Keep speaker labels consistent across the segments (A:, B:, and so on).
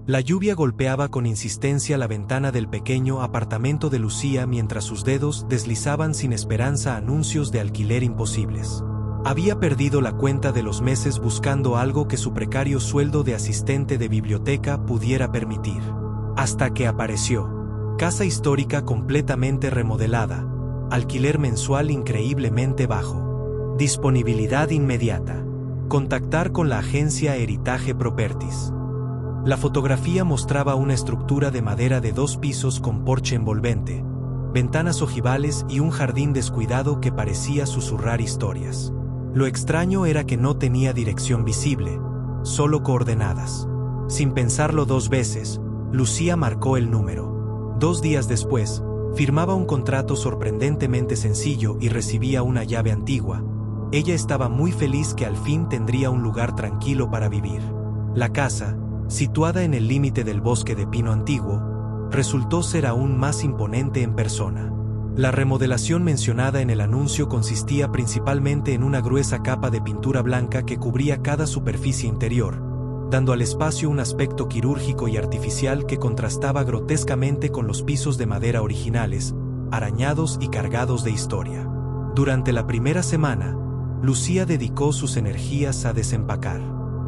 A: La lluvia golpeaba con insistencia la ventana del pequeño apartamento de Lucía mientras sus dedos deslizaban sin esperanza anuncios de alquiler imposibles. Había perdido la cuenta de los meses buscando algo que su precario sueldo de asistente de biblioteca pudiera permitir. Hasta que apareció. Casa histórica completamente remodelada. Alquiler mensual increíblemente bajo. Disponibilidad inmediata. Contactar con la agencia Heritage Properties. La fotografía mostraba una estructura de madera de 2 pisos con porche envolvente, ventanas ojivales y un jardín descuidado que parecía susurrar historias. Lo extraño era que no tenía dirección visible, solo coordenadas. Sin pensarlo 2 veces, Lucía marcó el número. 2 días después, firmaba un contrato sorprendentemente sencillo y recibía una llave antigua. Ella estaba muy feliz que al fin tendría un lugar tranquilo para vivir. La casa, situada en el límite del bosque de pino antiguo, resultó ser aún más imponente en persona. La remodelación mencionada en el anuncio consistía principalmente en una gruesa capa de pintura blanca que cubría cada superficie interior, dando al espacio un aspecto quirúrgico y artificial que contrastaba grotescamente con los pisos de madera originales, arañados y cargados de historia. Durante la primera semana, Lucía dedicó sus energías a desempacar.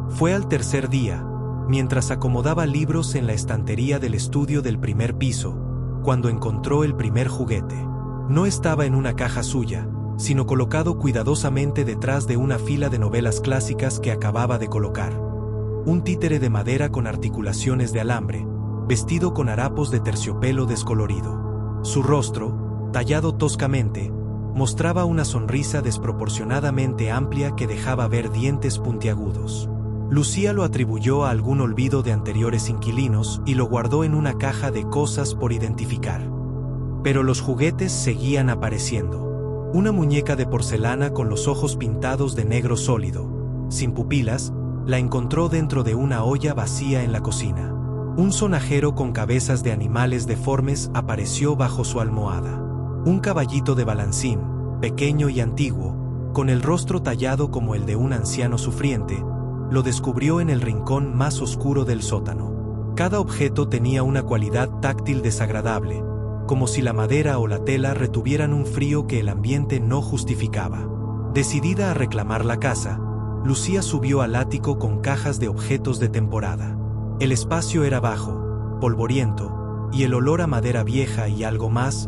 A: Fue al tercer día, mientras acomodaba libros en la estantería del estudio del primer piso, cuando encontró el primer juguete. No estaba en una caja suya, sino colocado cuidadosamente detrás de una fila de novelas clásicas que acababa de colocar. Un títere de madera con articulaciones de alambre, vestido con harapos de terciopelo descolorido. Su rostro, tallado toscamente, mostraba una sonrisa desproporcionadamente amplia que dejaba ver dientes puntiagudos. Lucía lo atribuyó a algún olvido de anteriores inquilinos y lo guardó en una caja de cosas por identificar. Pero los juguetes seguían apareciendo. Una muñeca de porcelana con los ojos pintados de negro sólido, sin pupilas, la encontró dentro de una olla vacía en la cocina. Un sonajero con cabezas de animales deformes apareció bajo su almohada. Un caballito de balancín, pequeño y antiguo, con el rostro tallado como el de un anciano sufriente, lo descubrió en el rincón más oscuro del sótano. Cada objeto tenía una cualidad táctil desagradable, como si la madera o la tela retuvieran un frío que el ambiente no justificaba. Decidida a reclamar la casa, Lucía subió al ático con cajas de objetos de temporada. El espacio era bajo, polvoriento, y el olor a madera vieja y algo más,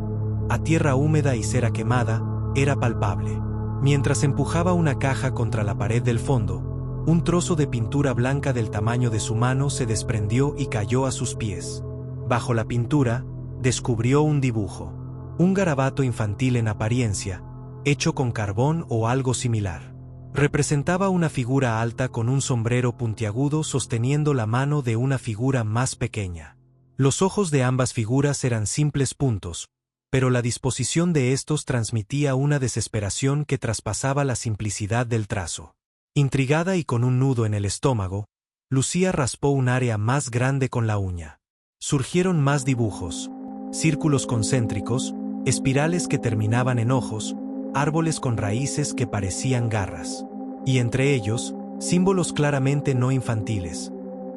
A: a tierra húmeda y cera quemada, era palpable. Mientras empujaba una caja contra la pared del fondo, un trozo de pintura blanca del tamaño de su mano se desprendió y cayó a sus pies. Bajo la pintura, descubrió un dibujo. Un garabato infantil en apariencia, hecho con carbón o algo similar. Representaba una figura alta con un sombrero puntiagudo sosteniendo la mano de una figura más pequeña. Los ojos de ambas figuras eran simples puntos, pero la disposición de estos transmitía una desesperación que traspasaba la simplicidad del trazo. Intrigada y con un nudo en el estómago, Lucía raspó un área más grande con la uña. Surgieron más dibujos, círculos concéntricos, espirales que terminaban en ojos, árboles con raíces que parecían garras. Y entre ellos, símbolos claramente no infantiles.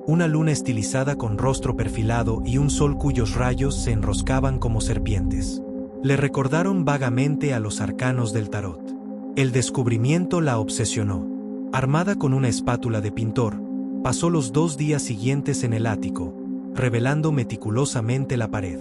A: Una luna estilizada con rostro perfilado y un sol cuyos rayos se enroscaban como serpientes. Le recordaron vagamente a los arcanos del tarot. El descubrimiento la obsesionó. Armada con una espátula de pintor, pasó los 2 días siguientes en el ático, revelando meticulosamente la pared.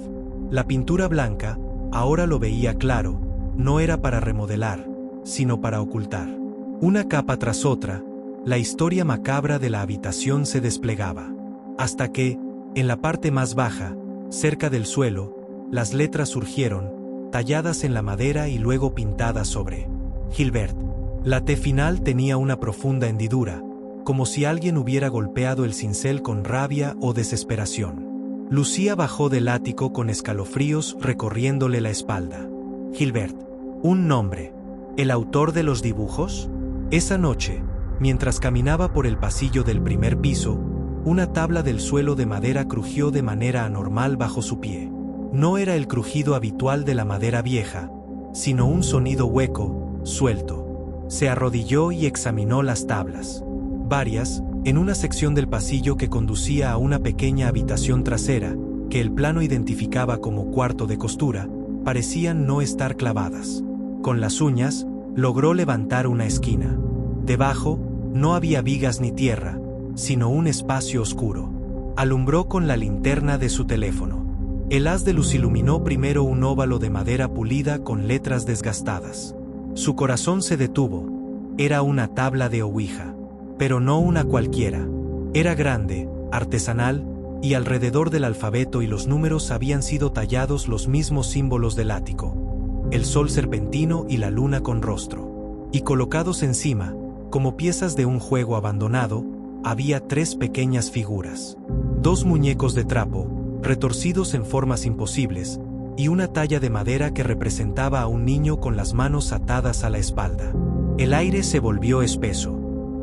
A: La pintura blanca, ahora lo veía claro, no era para remodelar, sino para ocultar. Una capa tras otra, la historia macabra de la habitación se desplegaba. Hasta que, en la parte más baja, cerca del suelo, las letras surgieron, talladas en la madera y luego pintadas sobre Gilbert. La T final tenía una profunda hendidura, como si alguien hubiera golpeado el cincel con rabia o desesperación. Lucía bajó del ático con escalofríos recorriéndole la espalda. Gilbert. Un nombre. ¿El autor de los dibujos? Esa noche, mientras caminaba por el pasillo del primer piso, una tabla del suelo de madera crujió de manera anormal bajo su pie. No era el crujido habitual de la madera vieja, sino un sonido hueco, suelto. Se arrodilló y examinó las tablas. Varias, en una sección del pasillo que conducía a una pequeña habitación trasera, que el plano identificaba como cuarto de costura, parecían no estar clavadas. Con las uñas, logró levantar una esquina. Debajo, no había vigas ni tierra, sino un espacio oscuro. Alumbró con la linterna de su teléfono. El haz de luz iluminó primero un óvalo de madera pulida con letras desgastadas. Su corazón se detuvo. Era una tabla de Ouija. Pero no una cualquiera. Era grande, artesanal, y alrededor del alfabeto y los números habían sido tallados los mismos símbolos del ático: el sol serpentino y la luna con rostro. Y colocados encima, como piezas de un juego abandonado, había 3 pequeñas figuras. 2 muñecos de trapo, retorcidos en formas imposibles, y una talla de madera que representaba a un niño con las manos atadas a la espalda. El aire se volvió espeso.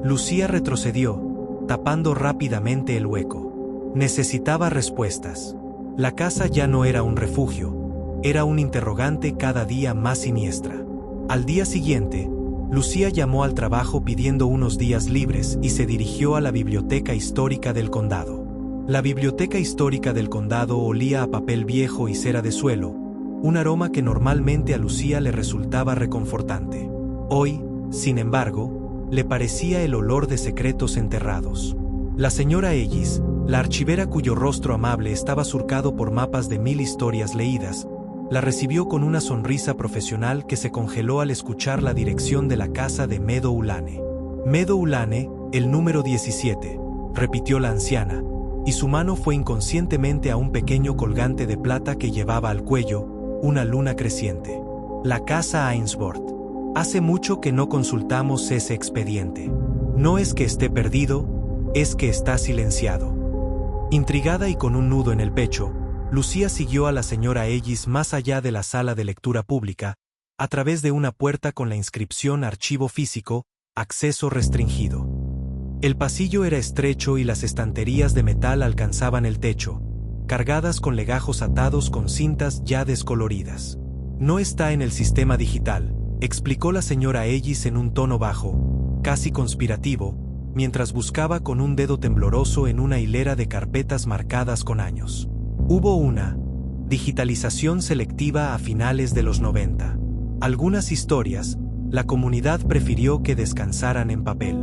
A: Lucía retrocedió, tapando rápidamente el hueco. Necesitaba respuestas. La casa ya no era un refugio, era un interrogante cada día más siniestra. Al día siguiente, Lucía llamó al trabajo pidiendo unos días libres y se dirigió a la biblioteca histórica del condado. La biblioteca histórica del condado olía a papel viejo y cera de suelo, un aroma que normalmente a Lucía le resultaba reconfortante. Hoy, sin embargo, le parecía el olor de secretos enterrados. La señora Ellis, la archivera cuyo rostro amable estaba surcado por mapas de 1000 historias leídas, la recibió con una sonrisa profesional que se congeló al escuchar la dirección de la casa de Meadow Lane. Meadow Lane, el número 17, repitió la anciana, y su mano fue inconscientemente a un pequeño colgante de plata que llevaba al cuello, una luna creciente. La casa Ainsworth. Hace mucho que no consultamos ese expediente. No es que esté perdido, es que está silenciado. Intrigada y con un nudo en el pecho, Lucía siguió a la señora Ellis más allá de la sala de lectura pública, a través de una puerta con la inscripción Archivo Físico, Acceso Restringido. El pasillo era estrecho y las estanterías de metal alcanzaban el techo, cargadas con legajos atados con cintas ya descoloridas. No está en el sistema digital, explicó la señora Ellis en un tono bajo, casi conspirativo, mientras buscaba con un dedo tembloroso en una hilera de carpetas marcadas con años. Hubo una digitalización selectiva a finales de los 90. Algunas historias, la comunidad prefirió que descansaran en papel.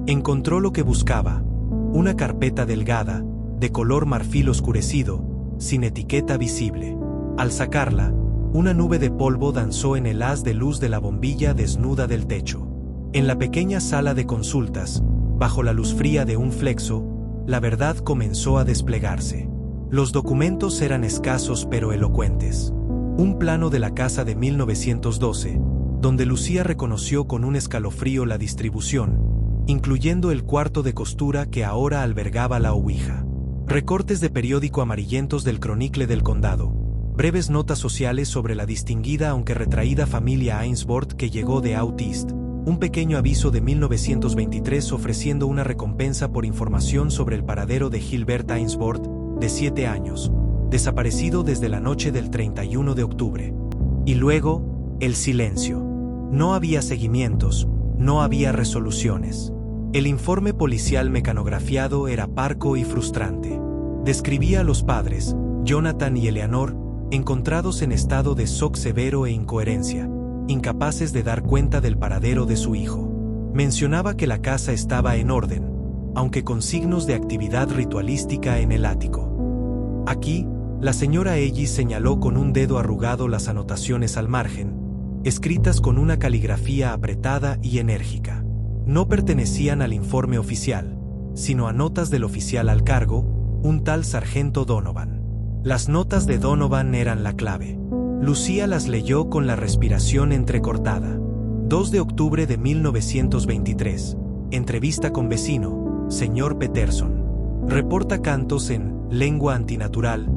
A: Encontró lo que buscaba: una carpeta delgada, de color marfil oscurecido, sin etiqueta visible. Al sacarla, una nube de polvo danzó en el haz de luz de la bombilla desnuda del techo. En la pequeña sala de consultas, bajo la luz fría de un flexo, la verdad comenzó a desplegarse. Los documentos eran escasos pero elocuentes. Un plano de la casa de 1912, donde Lucía reconoció con un escalofrío la distribución, incluyendo el cuarto de costura que ahora albergaba la Ouija. Recortes de periódico amarillentos del Chronicle del condado. Breves notas sociales sobre la distinguida aunque retraída familia Ainsworth que llegó de Out East. Un pequeño aviso de 1923 ofreciendo una recompensa por información sobre el paradero de Gilbert Ainsworth, de 7 años, desaparecido desde la noche del 31 de octubre. Y luego, el silencio. No había seguimientos, no había resoluciones. El informe policial mecanografiado era parco y frustrante. Describía a los padres, Jonathan y Eleanor, encontrados en estado de shock severo e incoherencia, incapaces de dar cuenta del paradero de su hijo. Mencionaba que la casa estaba en orden, aunque con signos de actividad ritualística en el ático. Aquí, la señora Ellis señaló con un dedo arrugado las anotaciones al margen, escritas con una caligrafía apretada y enérgica. No pertenecían al informe oficial, sino a notas del oficial al cargo, un tal sargento Donovan. Las notas de Donovan eran la clave. Lucía las leyó con la respiración entrecortada. 2 de octubre de 1923. Entrevista con vecino, señor Peterson. Reporta cantos en lengua antinatural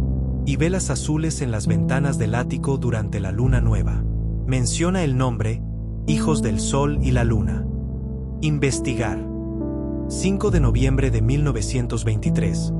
A: y velas azules en las ventanas del ático durante la luna nueva. Menciona el nombre, Hijos del Sol y la Luna. Investigar. 5 de noviembre de 1923.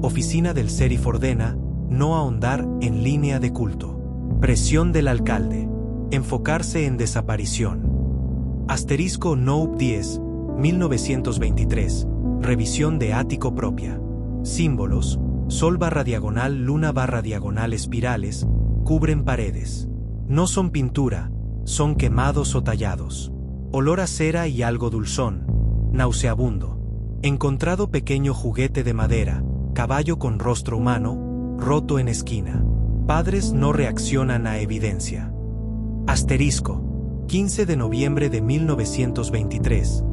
A: Oficina del sheriff ordena no ahondar en línea de culto. Presión del alcalde. Enfocarse en desaparición. Asterisco Note 10, 1923. Revisión de ático propia. Símbolos: sol/diagonal, luna/diagonal, espirales, cubren paredes. No son pintura, son quemados o tallados. Olor a cera y algo dulzón, nauseabundo. Encontrado pequeño juguete de madera, caballo con rostro humano, roto en esquina. Padres no reaccionan a evidencia. Asterisco. 15 de noviembre de 1923.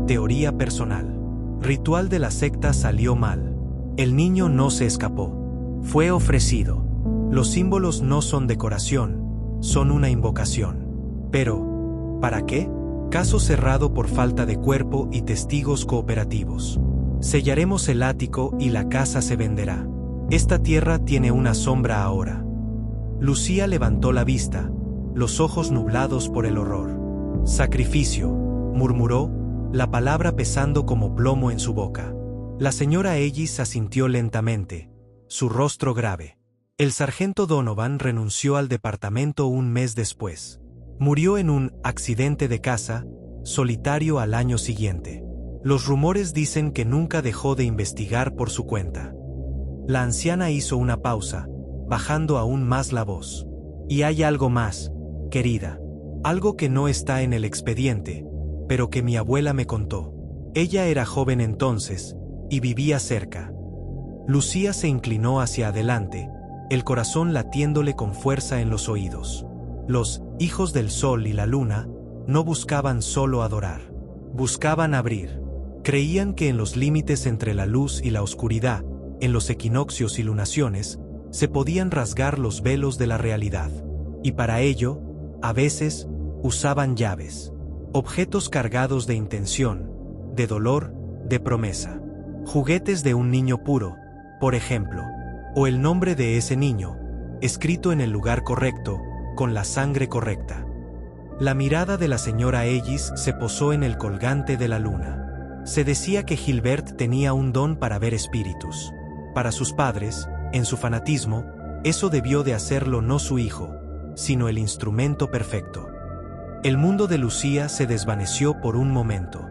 A: Teoría personal. Ritual de la secta salió mal. El niño no se escapó. Fue ofrecido. Los símbolos no son decoración, son una invocación. Pero, ¿para qué? Caso cerrado por falta de cuerpo y testigos cooperativos. Sellaremos el ático y la casa se venderá. Esta tierra tiene una sombra ahora. Lucía levantó la vista, los ojos nublados por el horror. Sacrificio, murmuró, la palabra pesando como plomo en su boca. La señora Ellis asintió lentamente, su rostro grave. El sargento Donovan renunció al departamento un mes después. Murió en un accidente de caza, solitario al año siguiente. Los rumores dicen que nunca dejó de investigar por su cuenta. La anciana hizo una pausa, bajando aún más la voz. Y hay algo más, querida. Algo que no está en el expediente, pero que mi abuela me contó. Ella era joven entonces, y vivía cerca. Lucía se inclinó hacia adelante, el corazón latiéndole con fuerza en los oídos. Los hijos del sol y la luna no buscaban solo adorar, buscaban abrir. Creían que en los límites entre la luz y la oscuridad, en los equinoccios y lunaciones, se podían rasgar los velos de la realidad. Y para ello, a veces, usaban llaves. Objetos cargados de intención, de dolor, de promesa. Juguetes de un niño puro, por ejemplo. O el nombre de ese niño, escrito en el lugar correcto, con la sangre correcta. La mirada de la señora Ellis se posó en el colgante de la luna. Se decía que Gilbert tenía un don para ver espíritus. Para sus padres, en su fanatismo, eso debió de hacerlo no su hijo, sino el instrumento perfecto. El mundo de Lucía se desvaneció por un momento.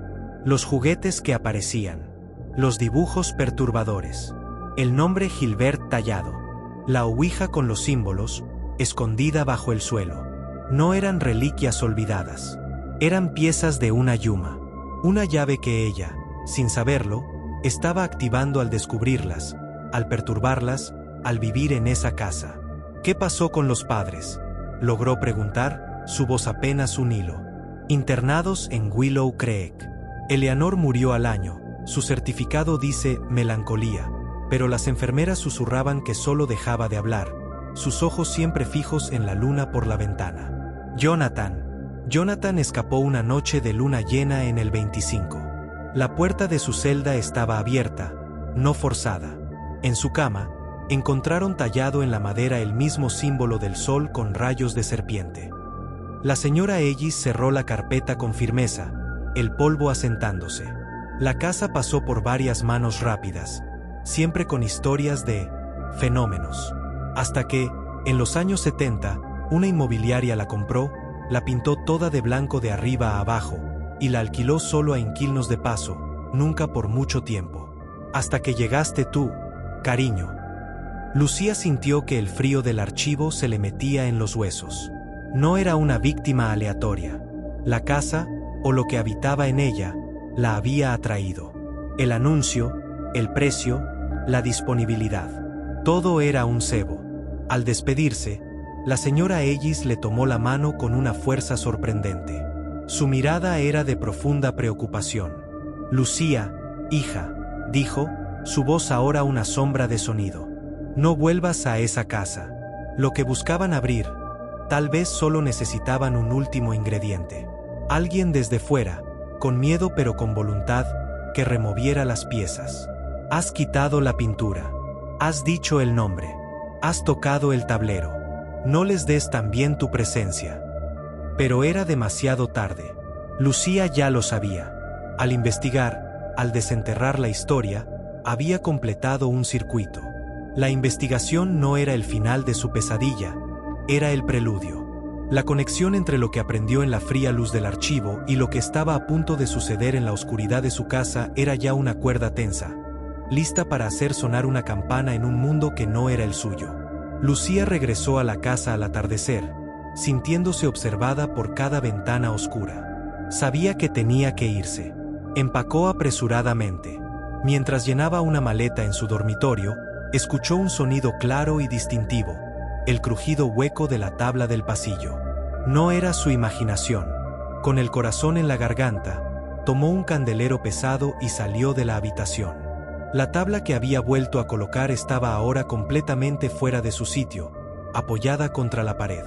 A: Los juguetes que aparecían, los dibujos perturbadores, el nombre Gilbert tallado, la ouija con los símbolos, escondida bajo el suelo. No eran reliquias olvidadas, eran piezas de una yuma, una llave que ella, sin saberlo, estaba activando al descubrirlas, al perturbarlas, al vivir en esa casa. ¿Qué pasó con los padres?, logró preguntar, su voz apenas un hilo. Internados en Willow Creek. Eleanor murió al año, su certificado dice melancolía, pero las enfermeras susurraban que solo dejaba de hablar, sus ojos siempre fijos en la luna por la ventana. Jonathan escapó una noche de luna llena en el 25. La puerta de su celda estaba abierta, no forzada. En su cama, encontraron tallado en la madera el mismo símbolo del sol con rayos de serpiente. La señora Ellis cerró la carpeta con firmeza, el polvo asentándose. La casa pasó por varias manos rápidas, siempre con historias de fenómenos. Hasta que, en los años 70, una inmobiliaria la compró, la pintó toda de blanco de arriba a abajo, y la alquiló solo a inquilinos de paso, nunca por mucho tiempo. Hasta que llegaste tú, cariño. Lucía sintió que el frío del archivo se le metía en los huesos. No era una víctima aleatoria. La casa, o lo que habitaba en ella, la había atraído. El anuncio, el precio, la disponibilidad. Todo era un cebo. Al despedirse, la señora Ellis le tomó la mano con una fuerza sorprendente. Su mirada era de profunda preocupación. Lucía, hija, dijo, su voz ahora una sombra de sonido. No vuelvas a esa casa. Lo que buscaban abrir, tal vez solo necesitaban un último ingrediente. Alguien desde fuera, con miedo pero con voluntad, que removiera las piezas. Has quitado la pintura. Has dicho el nombre. Has tocado el tablero. No les des también tu presencia. Pero era demasiado tarde. Lucía ya lo sabía. Al investigar, al desenterrar la historia, había completado un circuito. La investigación no era el final de su pesadilla, era el preludio. La conexión entre lo que aprendió en la fría luz del archivo y lo que estaba a punto de suceder en la oscuridad de su casa era ya una cuerda tensa, lista para hacer sonar una campana en un mundo que no era el suyo. Lucía regresó a la casa al atardecer, sintiéndose observada por cada ventana oscura. Sabía que tenía que irse. Empacó apresuradamente. Mientras llenaba una maleta en su dormitorio, escuchó un sonido claro y distintivo, el crujido hueco de la tabla del pasillo. No era su imaginación. Con el corazón en la garganta, tomó un candelero pesado y salió de la habitación. La tabla que había vuelto a colocar estaba ahora completamente fuera de su sitio, apoyada contra la pared.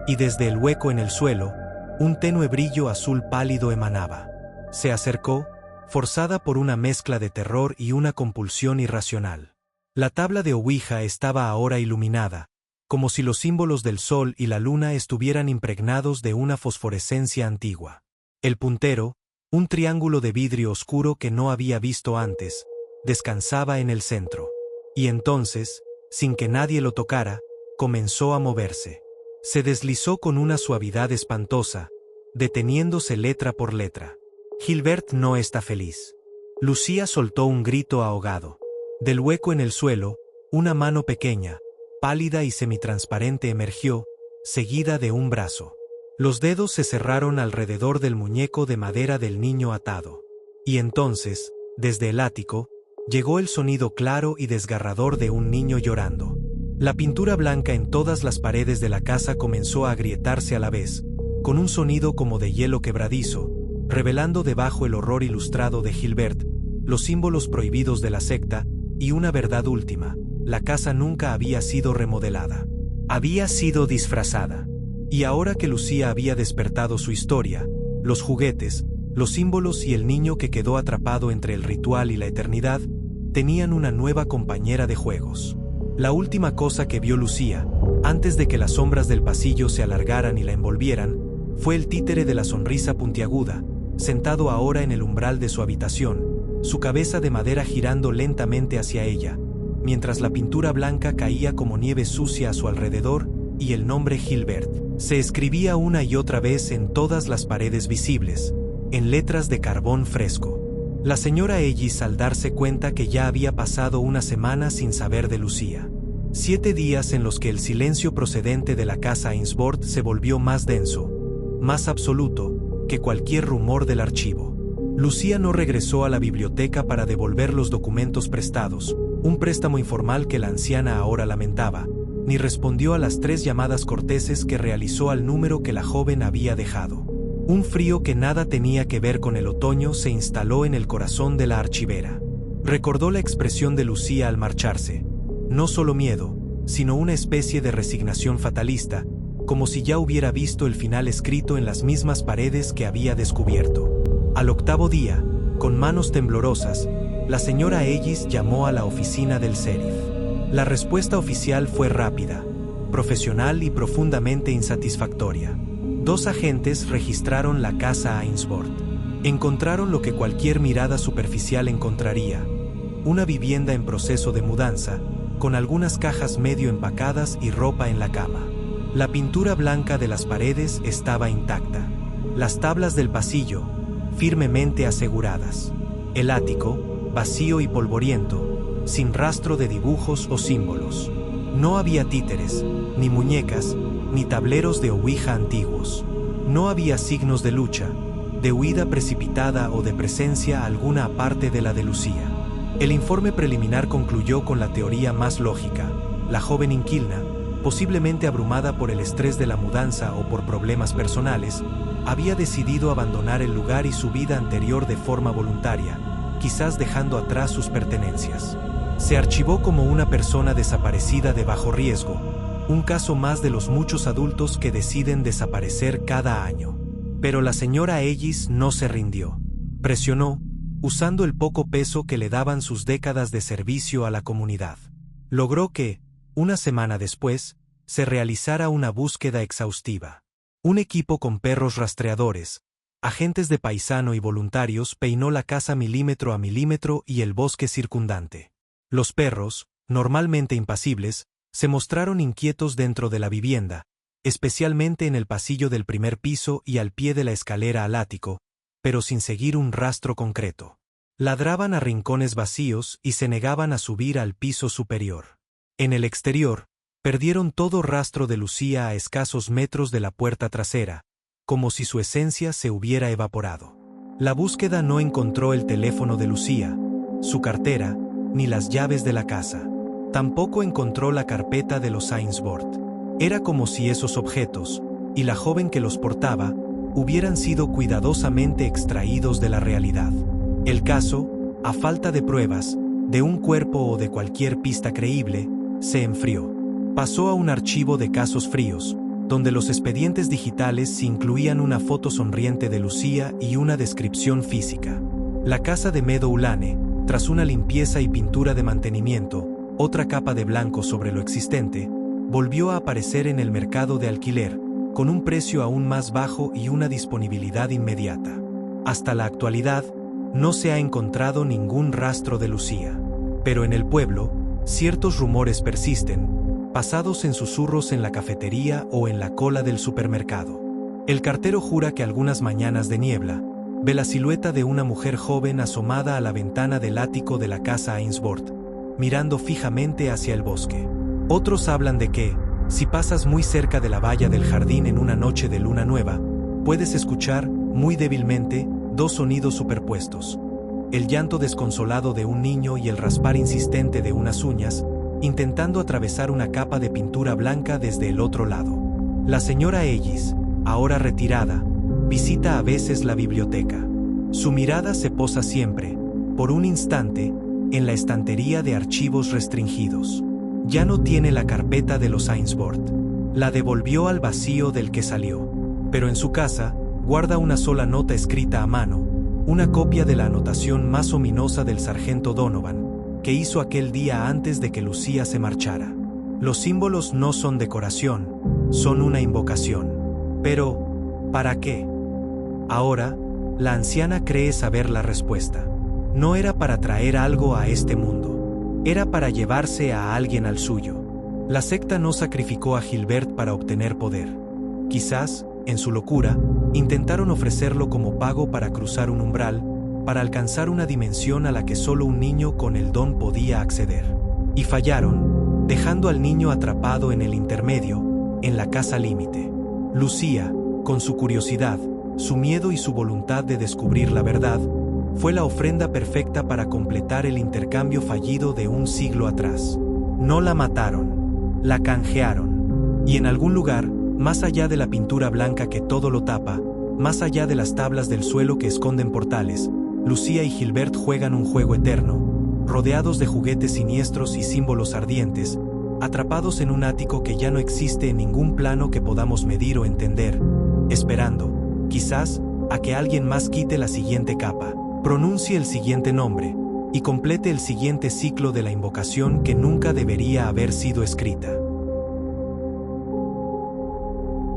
A: Y desde el hueco en el suelo, un tenue brillo azul pálido emanaba. Se acercó, forzada por una mezcla de terror y una compulsión irracional. La tabla de Ouija estaba ahora iluminada, como si los símbolos del sol y la luna estuvieran impregnados de una fosforescencia antigua. El puntero, un triángulo de vidrio oscuro que no había visto antes, descansaba en el centro. Y entonces, sin que nadie lo tocara, comenzó a moverse. Se deslizó con una suavidad espantosa, deteniéndose letra por letra. Gilbert no está feliz. Lucía soltó un grito ahogado. Del hueco en el suelo, una mano pequeña, pálida y semitransparente emergió, seguida de un brazo. Los dedos se cerraron alrededor del muñeco de madera del niño atado. Y entonces, desde el ático, llegó el sonido claro y desgarrador de un niño llorando. La pintura blanca en todas las paredes de la casa comenzó a agrietarse a la vez, con un sonido como de hielo quebradizo, revelando debajo el horror ilustrado de Gilbert, los símbolos prohibidos de la secta, y una verdad última: la casa nunca había sido remodelada. Había sido disfrazada. Y ahora que Lucía había despertado su historia, los juguetes, los símbolos y el niño que quedó atrapado entre el ritual y la eternidad, tenían una nueva compañera de juegos. La última cosa que vio Lucía, antes de que las sombras del pasillo se alargaran y la envolvieran, fue el títere de la sonrisa puntiaguda, sentado ahora en el umbral de su habitación, su cabeza de madera girando lentamente hacia ella, mientras la pintura blanca caía como nieve sucia a su alrededor, y el nombre Gilbert se escribía una y otra vez en todas las paredes visibles, en letras de carbón fresco. La señora Ellis, al darse cuenta que ya había pasado una semana sin saber de Lucía. 7 días en los que el silencio procedente de la casa Ainsworth se volvió más denso, más absoluto, que cualquier rumor del archivo. Lucía no regresó a la biblioteca para devolver los documentos prestados, un préstamo informal que la anciana ahora lamentaba, ni respondió a las 3 llamadas corteses que realizó al número que la joven había dejado. Un frío que nada tenía que ver con el otoño se instaló en el corazón de la archivera. Recordó la expresión de Lucía al marcharse. No solo miedo, sino una especie de resignación fatalista, como si ya hubiera visto el final escrito en las mismas paredes que había descubierto. Al 8º día, con manos temblorosas, la señora Ellis llamó a la oficina del sheriff. La respuesta oficial fue rápida, profesional y profundamente insatisfactoria. 2 agentes registraron la casa Ainsworth. Encontraron lo que cualquier mirada superficial encontraría: una vivienda en proceso de mudanza, con algunas cajas medio empacadas y ropa en la cama. La pintura blanca de las paredes estaba intacta. Las tablas del pasillo, firmemente aseguradas. El ático, vacío y polvoriento, sin rastro de dibujos o símbolos. No había títeres, ni muñecas, ni tableros de Ouija antiguos. No había signos de lucha, de huida precipitada o de presencia alguna aparte de la de Lucía. El informe preliminar concluyó con la teoría más lógica: la joven inquilina, posiblemente abrumada por el estrés de la mudanza o por problemas personales, había decidido abandonar el lugar y su vida anterior de forma voluntaria, quizás dejando atrás sus pertenencias. Se archivó como una persona desaparecida de bajo riesgo, un caso más de los muchos adultos que deciden desaparecer cada año. Pero la señora Ellis no se rindió. Presionó, usando el poco peso que le daban sus décadas de servicio a la comunidad. Logró que, una semana después, se realizara una búsqueda exhaustiva. Un equipo con perros rastreadores, agentes de paisano y voluntarios peinó la casa milímetro a milímetro y el bosque circundante. Los perros, normalmente impasibles, se mostraron inquietos dentro de la vivienda, especialmente en el pasillo del primer piso y al pie de la escalera al ático, pero sin seguir un rastro concreto. Ladraban a rincones vacíos y se negaban a subir al piso superior. En el exterior, perdieron todo rastro de Lucía a escasos metros de la puerta trasera, como si su esencia se hubiera evaporado. La búsqueda no encontró el teléfono de Lucía, su cartera, ni las llaves de la casa. Tampoco encontró la carpeta de los Ainsworth. Era como si esos objetos, y la joven que los portaba, hubieran sido cuidadosamente extraídos de la realidad. El caso, a falta de pruebas, de un cuerpo o de cualquier pista creíble, se enfrió. Pasó a un archivo de casos fríos, donde los expedientes digitales incluían una foto sonriente de Lucía y una descripción física. La casa de Meadow Lane, tras una limpieza y pintura de mantenimiento, otra capa de blanco sobre lo existente, volvió a aparecer en el mercado de alquiler, con un precio aún más bajo y una disponibilidad inmediata. Hasta la actualidad, no se ha encontrado ningún rastro de Lucía. Pero en el pueblo, ciertos rumores persisten, basados en susurros en la cafetería o en la cola del supermercado. El cartero jura que algunas mañanas de niebla, ve la silueta de una mujer joven asomada a la ventana del ático de la casa Ainsworth, mirando fijamente hacia el bosque. Otros hablan de que, si pasas muy cerca de la valla del jardín en una noche de luna nueva, puedes escuchar, muy débilmente, dos sonidos superpuestos: el llanto desconsolado de un niño y el raspar insistente de unas uñas, intentando atravesar una capa de pintura blanca desde el otro lado. La señora Ellis, ahora retirada, visita a veces la biblioteca. Su mirada se posa siempre, por un instante, en la estantería de archivos restringidos. Ya no tiene la carpeta de los Ainsworth. La devolvió al vacío del que salió. Pero en su casa, guarda una sola nota escrita a mano, una copia de la anotación más ominosa del sargento Donovan, que hizo aquel día antes de que Lucía se marchara. Los símbolos no son decoración, son una invocación. Pero, ¿para qué? Ahora, la anciana cree saber la respuesta. No era para traer algo a este mundo. Era para llevarse a alguien al suyo. La secta no sacrificó a Gilbert para obtener poder. Quizás, en su locura, intentaron ofrecerlo como pago para cruzar un umbral, para alcanzar una dimensión a la que solo un niño con el don podía acceder. Y fallaron, dejando al niño atrapado en el intermedio, en la casa límite. Lucía, con su curiosidad, su miedo y su voluntad de descubrir la verdad, fue la ofrenda perfecta para completar el intercambio fallido de un siglo atrás. No la mataron, la canjearon. Y en algún lugar, más allá de la pintura blanca que todo lo tapa, más allá de las tablas del suelo que esconden portales, Lucía y Gilbert juegan un juego eterno, rodeados de juguetes siniestros y símbolos ardientes, atrapados en un ático que ya no existe en ningún plano que podamos medir o entender, esperando, quizás, a que alguien más quite la siguiente capa, pronuncie el siguiente nombre, y complete el siguiente ciclo de la invocación que nunca debería haber sido escrita.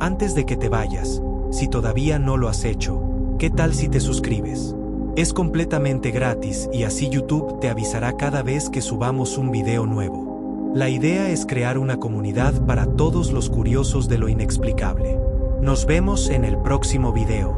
A: Antes de que te vayas, si todavía no lo has hecho, ¿qué tal si te suscribes? Es completamente gratis y así YouTube te avisará cada vez que subamos un video nuevo. La idea es crear una comunidad para todos los curiosos de lo inexplicable. Nos vemos en el próximo video.